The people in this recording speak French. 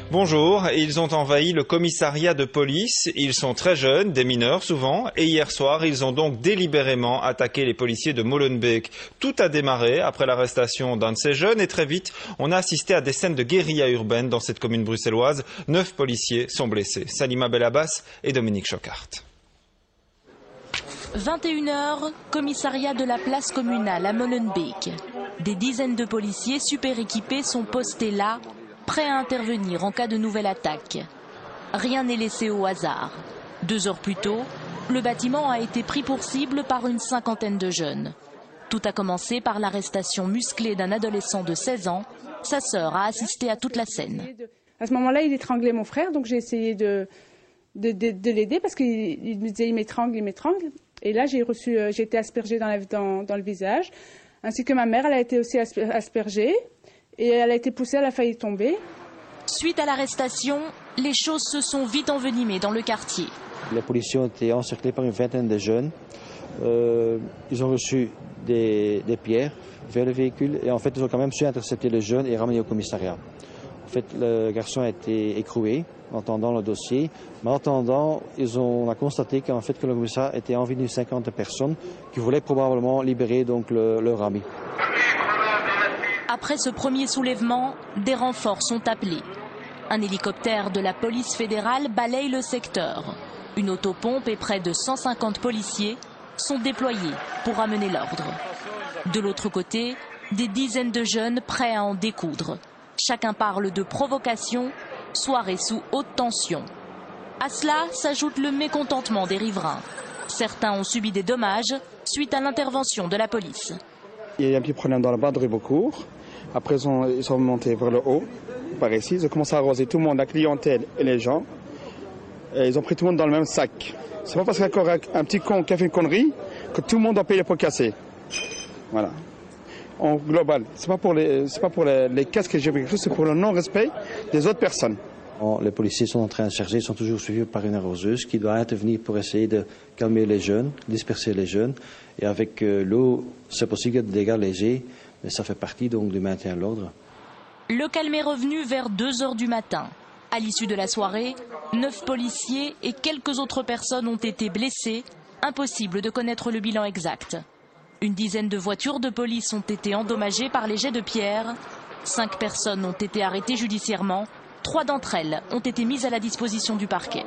Bonjour, ils ont envahi le commissariat de police. Ils sont très jeunes, des mineurs souvent, et hier soir, ils ont donc délibérément attaqué les policiers de Molenbeek. Tout a démarré après l'arrestation d'un de ces jeunes et très vite, on a assisté à des scènes de guérilla urbaine dans cette commune bruxelloise. 9 policiers sont blessés. Salima Belabbas et Dominique Chocart. 21h, commissariat de la place communale à Molenbeek. Des dizaines de policiers super équipés sont postés là, prêts à intervenir en cas de nouvelle attaque. Rien n'est laissé au hasard. 2 heures plus tôt, le bâtiment a été pris pour cible par une cinquantaine de jeunes. Tout a commencé par l'arrestation musclée d'un adolescent de 16 ans. Sa sœur a assisté à toute la scène. À ce moment-là, il étranglait mon frère, donc j'ai essayé de l'aider parce qu'il me disait il m'étrangle. Et là, j'ai été aspergée dans le visage, ainsi que ma mère, elle a été aussi aspergée. Et elle a été poussée, elle a failli tomber. Suite à l'arrestation, les choses se sont vite envenimées dans le quartier. Les policiers ont été encerclés par une vingtaine de jeunes. Ils ont reçu des pierres vers le véhicule et en fait ils ont quand même su intercepter le jeune et ramener au commissariat. En fait le garçon a été écroué en entendant le dossier, mais en attendant on a constaté qu'en fait que le commissariat était envié de 50 personnes qui voulaient probablement libérer donc leur ami. Après ce premier soulèvement, des renforts sont appelés. Un hélicoptère de la police fédérale balaye le secteur. Une autopompe et près de 150 policiers sont déployés pour amener l'ordre. De l'autre côté, des dizaines de jeunes prêts à en découdre. Chacun parle de provocation, soirée sous haute tension. À cela s'ajoute le mécontentement des riverains. Certains ont subi des dommages suite à l'intervention de la police. Il y a eu un petit problème dans la bas de Ribeaucourt. Après, ils sont montés vers le haut, par ici. Ils ont commencé à arroser tout le monde, la clientèle et les gens. Et ils ont pris tout le monde dans le même sac. C'est pas parce qu'il y a encore un petit con qui a fait une connerie que tout le monde doit payer les pots cassés. Voilà. En global, c'est pas pour les casques que j'ai pris quelque chose, c'est pour le non-respect des autres personnes. Les policiers sont en train de chercher, ils sont toujours suivis par une arroseuse qui doit intervenir pour essayer de calmer les jeunes, disperser les jeunes. Et avec l'eau, c'est possible de dégâts légers, mais ça fait partie donc du maintien de l'ordre. Le calme est revenu vers 2 heures du matin. À l'issue de la soirée, 9 policiers et quelques autres personnes ont été blessées. Impossible de connaître le bilan exact. Une dizaine de voitures de police ont été endommagées par les jets de pierre. 5 personnes ont été arrêtées judiciairement. 3 d'entre elles ont été mises à la disposition du parquet.